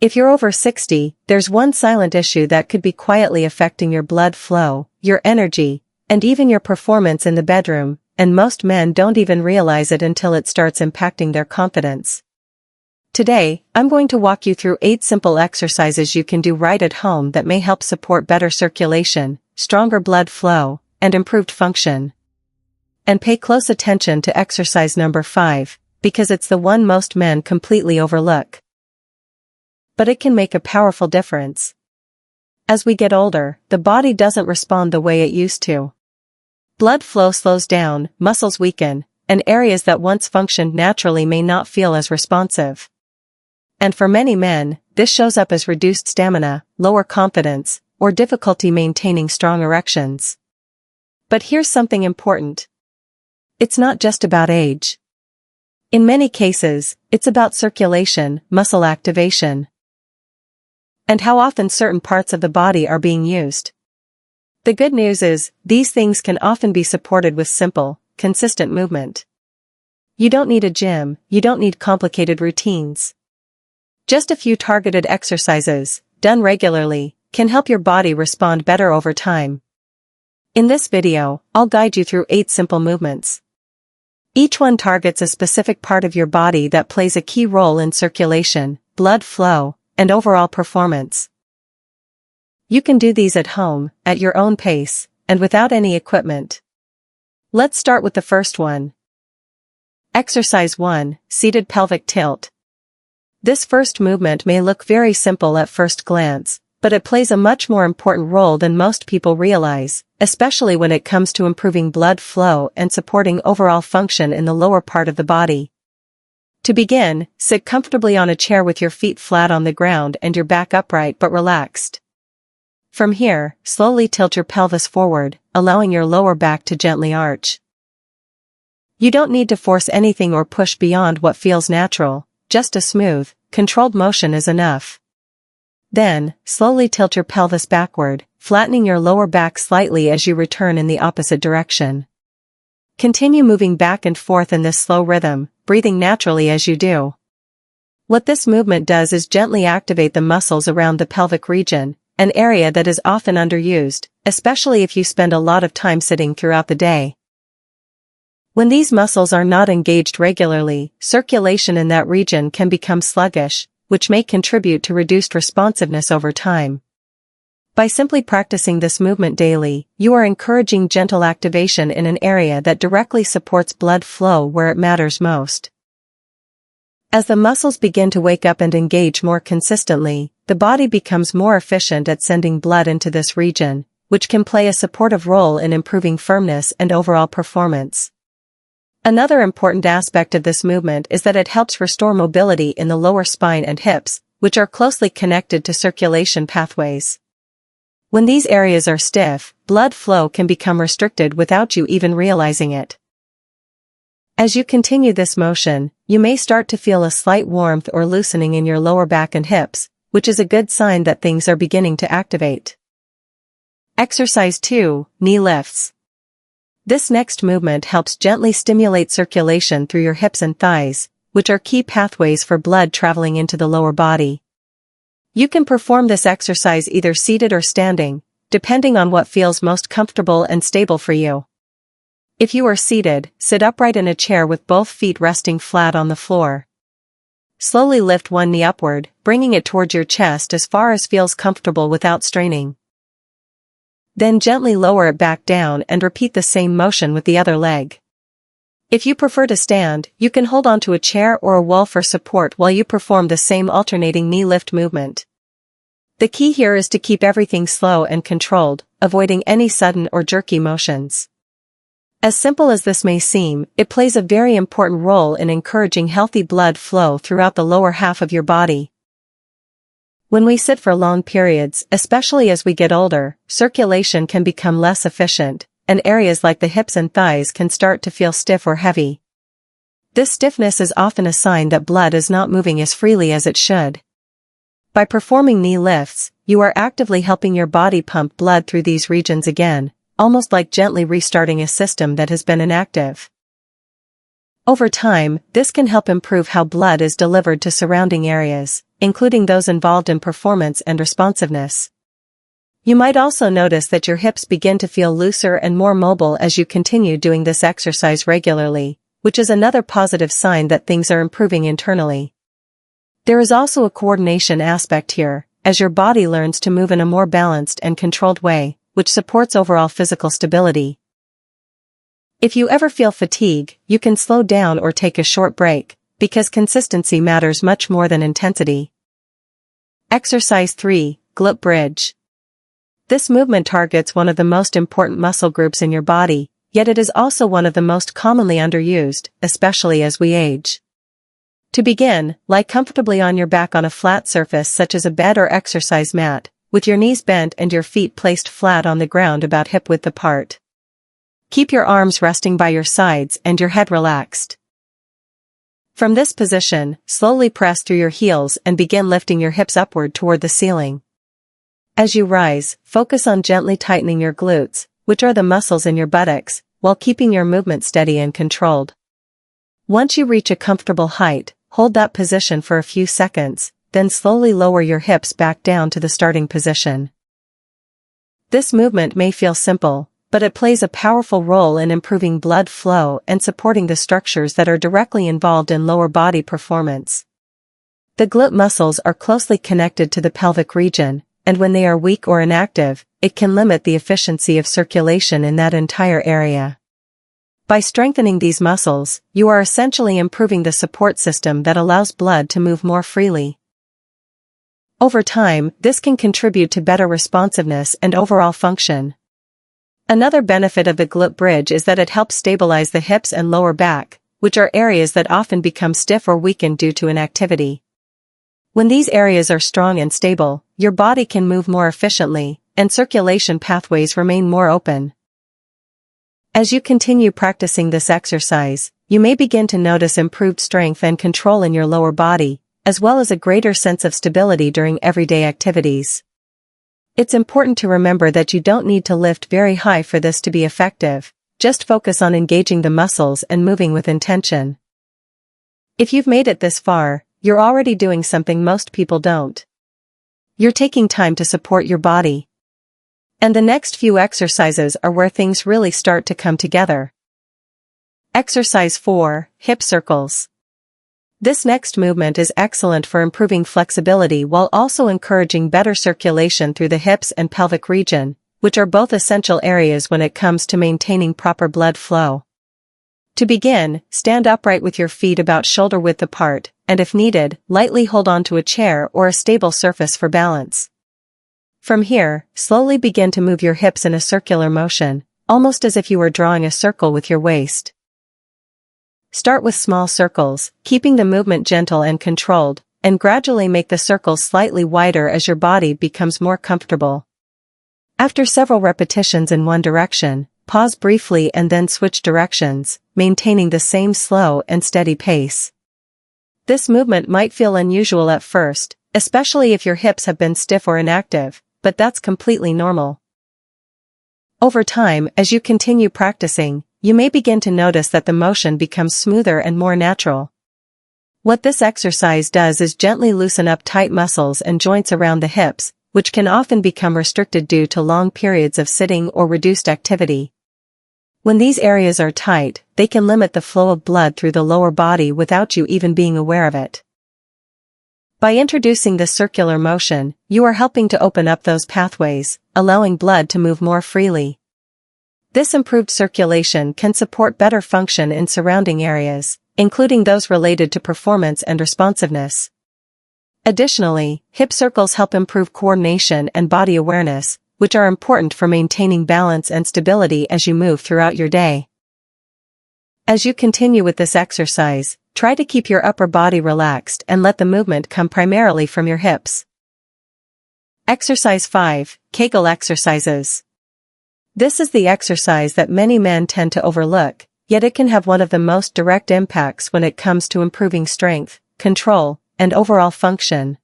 If you're over 60, there's one silent issue that could be quietly affecting your blood flow, your energy, and even your performance in the bedroom, and most men don't even realize it until it starts impacting their confidence. Today, I'm going to walk you through 8 simple exercises you can do right at home that may help support better circulation, stronger blood flow, and improved function. And pay close attention to exercise number 5, because it's the one most men completely overlook. But it can make a powerful difference. As we get older, the body doesn't respond the way it used to. Blood flow slows down, muscles weaken, and areas that once functioned naturally may not feel as responsive. And for many men, this shows up as reduced stamina, lower confidence, or difficulty maintaining strong erections. But here's something important. It's not just about age. In many cases, it's about circulation, muscle activation, and how often certain parts of the body are being used. The good news is, these things can often be supported with simple, consistent movement. You don't need a gym, you don't need complicated routines. Just a few targeted exercises, done regularly, can help your body respond better over time. In this video, I'll guide you through 8 simple movements. Each one targets a specific part of your body that plays a key role in circulation, blood flow, and overall performance. You can do these at home, at your own pace, and without any equipment. Let's start with the first one. Exercise 1, Seated Pelvic Tilt. This first movement may look very simple at first glance, but it plays a much more important role than most people realize, especially when it comes to improving blood flow and supporting overall function in the lower part of the body. To begin, sit comfortably on a chair with your feet flat on the ground and your back upright but relaxed. From here, slowly tilt your pelvis forward, allowing your lower back to gently arch. You don't need to force anything or push beyond what feels natural, just a smooth, controlled motion is enough. Then, slowly tilt your pelvis backward, flattening your lower back slightly as you return in the opposite direction. Continue moving back and forth in this slow rhythm, breathing naturally as you do. What this movement does is gently activate the muscles around the pelvic region, an area that is often underused, especially if you spend a lot of time sitting throughout the day. When these muscles are not engaged regularly, circulation in that region can become sluggish, which may contribute to reduced responsiveness over time. By simply practicing this movement daily, you are encouraging gentle activation in an area that directly supports blood flow where it matters most. As the muscles begin to wake up and engage more consistently, the body becomes more efficient at sending blood into this region, which can play a supportive role in improving firmness and overall performance. Another important aspect of this movement is that it helps restore mobility in the lower spine and hips, which are closely connected to circulation pathways. When these areas are stiff, blood flow can become restricted without you even realizing it. As you continue this motion, you may start to feel a slight warmth or loosening in your lower back and hips, which is a good sign that things are beginning to activate. Exercise 2, Knee Lifts. This next movement helps gently stimulate circulation through your hips and thighs, which are key pathways for blood traveling into the lower body. You can perform this exercise either seated or standing, depending on what feels most comfortable and stable for you. If you are seated, sit upright in a chair with both feet resting flat on the floor. Slowly lift one knee upward, bringing it towards your chest as far as feels comfortable without straining. Then gently lower it back down and repeat the same motion with the other leg. If you prefer to stand, you can hold onto a chair or a wall for support while you perform the same alternating knee lift movement. The key here is to keep everything slow and controlled, avoiding any sudden or jerky motions. As simple as this may seem, it plays a very important role in encouraging healthy blood flow throughout the lower half of your body. When we sit for long periods, especially as we get older, circulation can become less efficient, and areas like the hips and thighs can start to feel stiff or heavy. This stiffness is often a sign that blood is not moving as freely as it should. By performing knee lifts, you are actively helping your body pump blood through these regions again, almost like gently restarting a system that has been inactive. Over time, this can help improve how blood is delivered to surrounding areas, including those involved in performance and responsiveness. You might also notice that your hips begin to feel looser and more mobile as you continue doing this exercise regularly, which is another positive sign that things are improving internally. There is also a coordination aspect here, as your body learns to move in a more balanced and controlled way, which supports overall physical stability. If you ever feel fatigue, you can slow down or take a short break, because consistency matters much more than intensity. Exercise 3, Glute Bridge. This movement targets one of the most important muscle groups in your body, yet it is also one of the most commonly underused, especially as we age. To begin, lie comfortably on your back on a flat surface such as a bed or exercise mat, with your knees bent and your feet placed flat on the ground about hip-width apart. Keep your arms resting by your sides and your head relaxed. From this position, slowly press through your heels and begin lifting your hips upward toward the ceiling. As you rise, focus on gently tightening your glutes, which are the muscles in your buttocks, while keeping your movement steady and controlled. Once you reach a comfortable height, hold that position for a few seconds, then slowly lower your hips back down to the starting position. This movement may feel simple, but it plays a powerful role in improving blood flow and supporting the structures that are directly involved in lower body performance. The glute muscles are closely connected to the pelvic region, and when they are weak or inactive, it can limit the efficiency of circulation in that entire area. By strengthening these muscles, you are essentially improving the support system that allows blood to move more freely. Over time, this can contribute to better responsiveness and overall function. Another benefit of the glute bridge is that it helps stabilize the hips and lower back, which are areas that often become stiff or weakened due to inactivity. When these areas are strong and stable, your body can move more efficiently, and circulation pathways remain more open. As you continue practicing this exercise, you may begin to notice improved strength and control in your lower body, as well as a greater sense of stability during everyday activities. It's important to remember that you don't need to lift very high for this to be effective, just focus on engaging the muscles and moving with intention. If you've made it this far, you're already doing something most people don't. You're taking time to support your body. And the next few exercises are where things really start to come together. Exercise 4, Hip Circles. This next movement is excellent for improving flexibility while also encouraging better circulation through the hips and pelvic region, which are both essential areas when it comes to maintaining proper blood flow. To begin, stand upright with your feet about shoulder width apart, and if needed, lightly hold onto a chair or a stable surface for balance. From here, slowly begin to move your hips in a circular motion, almost as if you were drawing a circle with your waist. Start with small circles, keeping the movement gentle and controlled, and gradually make the circles slightly wider as your body becomes more comfortable. After several repetitions in one direction, pause briefly and then switch directions, maintaining the same slow and steady pace. This movement might feel unusual at first, especially if your hips have been stiff or inactive, but that's completely normal. Over time, as you continue practicing, you may begin to notice that the motion becomes smoother and more natural. What this exercise does is gently loosen up tight muscles and joints around the hips, which can often become restricted due to long periods of sitting or reduced activity. When these areas are tight, they can limit the flow of blood through the lower body without you even being aware of it. By introducing this circular motion, you are helping to open up those pathways, allowing blood to move more freely. This improved circulation can support better function in surrounding areas, including those related to performance and responsiveness. Additionally, hip circles help improve coordination and body awareness, which are important for maintaining balance and stability as you move throughout your day. As you continue with this exercise, try to keep your upper body relaxed and let the movement come primarily from your hips. Exercise 5, Kegel exercises. This is the exercise that many men tend to overlook, yet it can have one of the most direct impacts when it comes to improving strength, control, and overall function.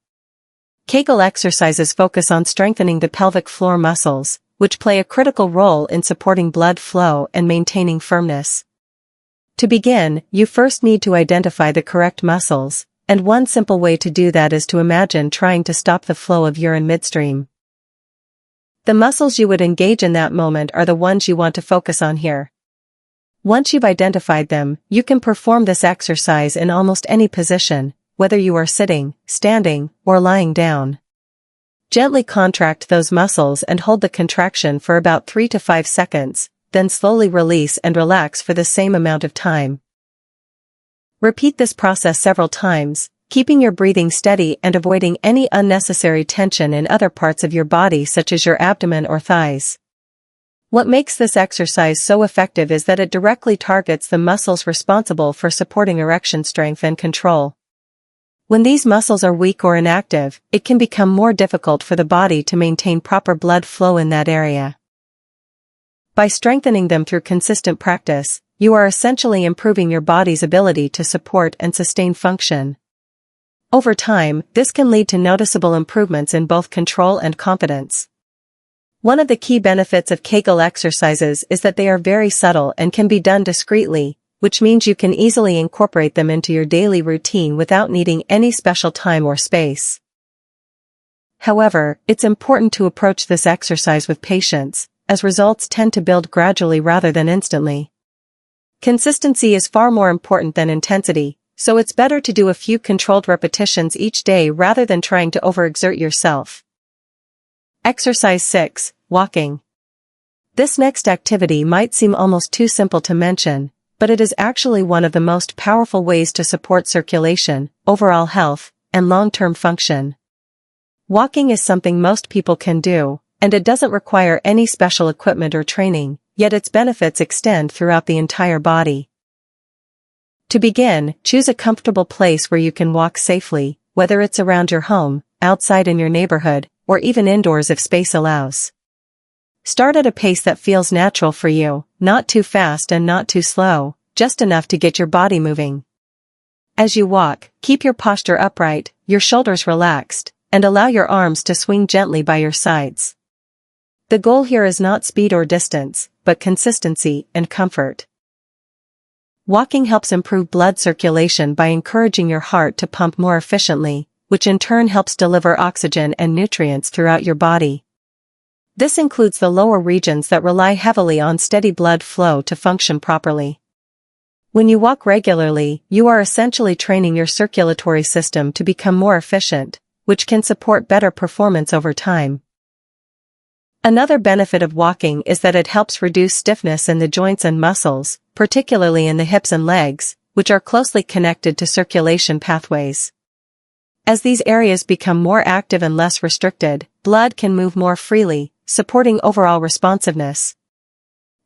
Kegel exercises focus on strengthening the pelvic floor muscles, which play a critical role in supporting blood flow and maintaining firmness. To begin, you first need to identify the correct muscles, and one simple way to do that is to imagine trying to stop the flow of urine midstream. The muscles you would engage in that moment are the ones you want to focus on here. Once you've identified them, you can perform this exercise in almost any position, whether you are sitting, standing, or lying down. Gently contract those muscles and hold the contraction for about 3 to 5 seconds, then slowly release and relax for the same amount of time. Repeat this process several times, keeping your breathing steady and avoiding any unnecessary tension in other parts of your body such as your abdomen or thighs. What makes this exercise so effective is that it directly targets the muscles responsible for supporting erection strength and control. When these muscles are weak or inactive, it can become more difficult for the body to maintain proper blood flow in that area. By strengthening them through consistent practice, you are essentially improving your body's ability to support and sustain function. Over time, this can lead to noticeable improvements in both control and confidence. One of the key benefits of Kegel exercises is that they are very subtle and can be done discreetly, which means you can easily incorporate them into your daily routine without needing any special time or space. However, it's important to approach this exercise with patience, as results tend to build gradually rather than instantly. Consistency is far more important than intensity, so it's better to do a few controlled repetitions each day rather than trying to overexert yourself. Exercise 6, walking. This next activity might seem almost too simple to mention, but it is actually one of the most powerful ways to support circulation, overall health, and long-term function. Walking is something most people can do, and it doesn't require any special equipment or training, yet its benefits extend throughout the entire body. To begin, choose a comfortable place where you can walk safely, whether it's around your home, outside in your neighborhood, or even indoors if space allows. Start at a pace that feels natural for you, not too fast and not too slow, just enough to get your body moving. As you walk, keep your posture upright, your shoulders relaxed, and allow your arms to swing gently by your sides. The goal here is not speed or distance, but consistency and comfort. Walking helps improve blood circulation by encouraging your heart to pump more efficiently, which in turn helps deliver oxygen and nutrients throughout your body. This includes the lower regions that rely heavily on steady blood flow to function properly. When you walk regularly, you are essentially training your circulatory system to become more efficient, which can support better performance over time. Another benefit of walking is that it helps reduce stiffness in the joints and muscles, particularly in the hips and legs, which are closely connected to circulation pathways. As these areas become more active and less restricted, blood can move more freely, supporting overall responsiveness.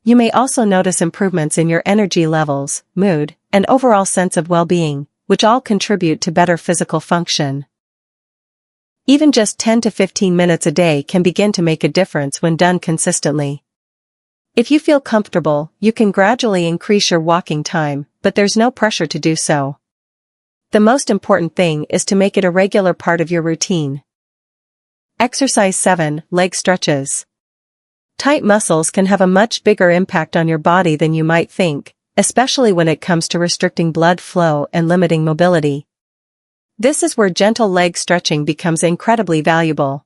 You may also notice improvements in your energy levels, mood, and overall sense of well-being, which all contribute to better physical function. Even just 10 to 15 minutes a day can begin to make a difference when done consistently. If you feel comfortable, you can gradually increase your walking time, but there's no pressure to do so. The most important thing is to make it a regular part of your routine. Exercise 7, leg stretches. Tight muscles can have a much bigger impact on your body than you might think, especially when it comes to restricting blood flow and limiting mobility. This is where gentle leg stretching becomes incredibly valuable.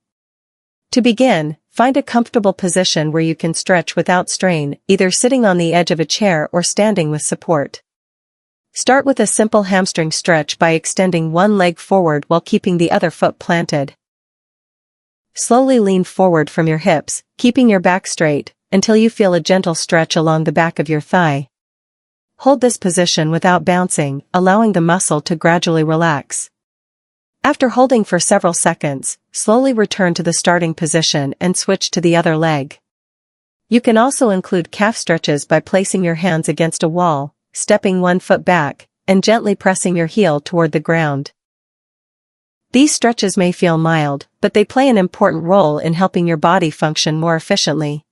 To begin, find a comfortable position where you can stretch without strain, either sitting on the edge of a chair or standing with support. Start with a simple hamstring stretch by extending one leg forward while keeping the other foot planted. Slowly lean forward from your hips, keeping your back straight, until you feel a gentle stretch along the back of your thigh. Hold this position without bouncing, allowing the muscle to gradually relax. After holding for several seconds, slowly return to the starting position and switch to the other leg. You can also include calf stretches by placing your hands against a wall, stepping one foot back, and gently pressing your heel toward the ground. These stretches may feel mild, but they play an important role in helping your body function more efficiently.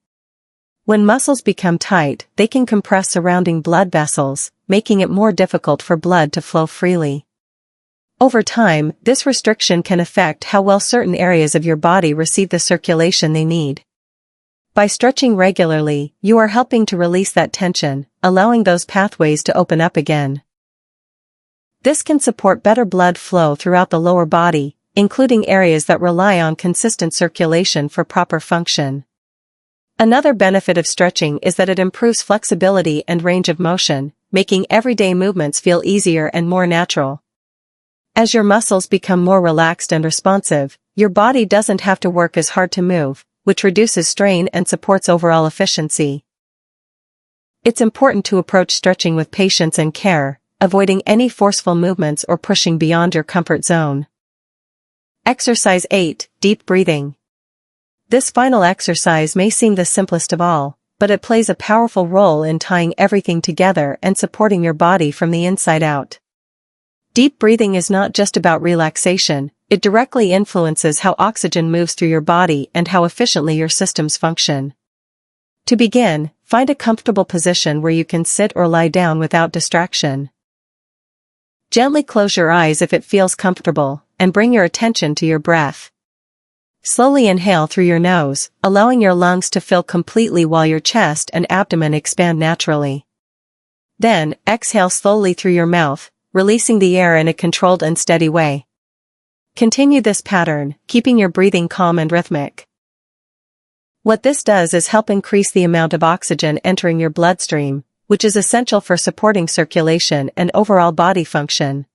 When muscles become tight, they can compress surrounding blood vessels, making it more difficult for blood to flow freely. Over time, this restriction can affect how well certain areas of your body receive the circulation they need. By stretching regularly, you are helping to release that tension, allowing those pathways to open up again. This can support better blood flow throughout the lower body, including areas that rely on consistent circulation for proper function. Another benefit of stretching is that it improves flexibility and range of motion, making everyday movements feel easier and more natural. As your muscles become more relaxed and responsive, your body doesn't have to work as hard to move, which reduces strain and supports overall efficiency. It's important to approach stretching with patience and care, avoiding any forceful movements or pushing beyond your comfort zone. Exercise 8, Deep Breathing. This final exercise may seem the simplest of all, but it plays a powerful role in tying everything together and supporting your body from the inside out. Deep breathing is not just about relaxation, it directly influences how oxygen moves through your body and how efficiently your systems function. To begin, find a comfortable position where you can sit or lie down without distraction. Gently close your eyes if it feels comfortable, and bring your attention to your breath. Slowly inhale through your nose, allowing your lungs to fill completely while your chest and abdomen expand naturally. Then, exhale slowly through your mouth, releasing the air in a controlled and steady way. Continue this pattern, keeping your breathing calm and rhythmic. What this does is help increase the amount of oxygen entering your bloodstream, which is essential for supporting circulation and overall body function.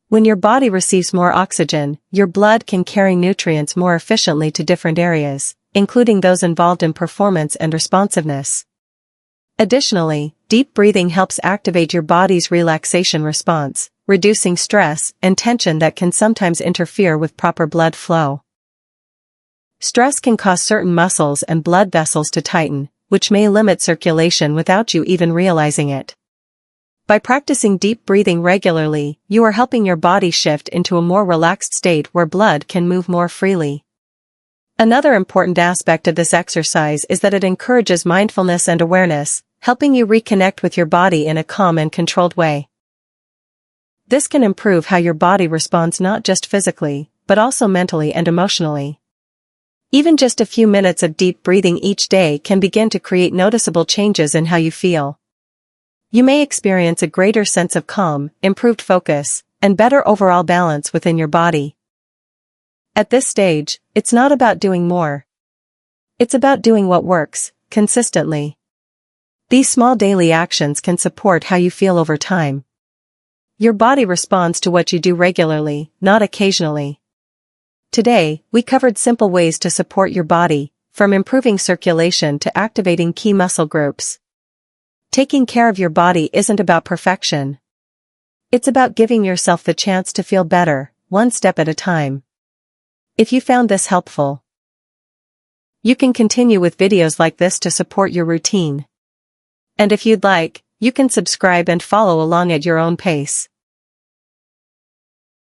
When your body receives more oxygen, your blood can carry nutrients more efficiently to different areas, including those involved in performance and responsiveness. Additionally, deep breathing helps activate your body's relaxation response, reducing stress and tension that can sometimes interfere with proper blood flow. Stress can cause certain muscles and blood vessels to tighten, which may limit circulation without you even realizing it. By practicing deep breathing regularly, you are helping your body shift into a more relaxed state where blood can move more freely. Another important aspect of this exercise is that it encourages mindfulness and awareness, helping you reconnect with your body in a calm and controlled way. This can improve how your body responds not just physically, but also mentally and emotionally. Even just a few minutes of deep breathing each day can begin to create noticeable changes in how you feel. You may experience a greater sense of calm, improved focus, and better overall balance within your body. At this stage, it's not about doing more. It's about doing what works, consistently. These small daily actions can support how you feel over time. Your body responds to what you do regularly, not occasionally. Today, we covered simple ways to support your body, from improving circulation to activating key muscle groups. Taking care of your body isn't about perfection. It's about giving yourself the chance to feel better, one step at a time. If you found this helpful, you can continue with videos like this to support your routine. And if you'd like, you can subscribe and follow along at your own pace.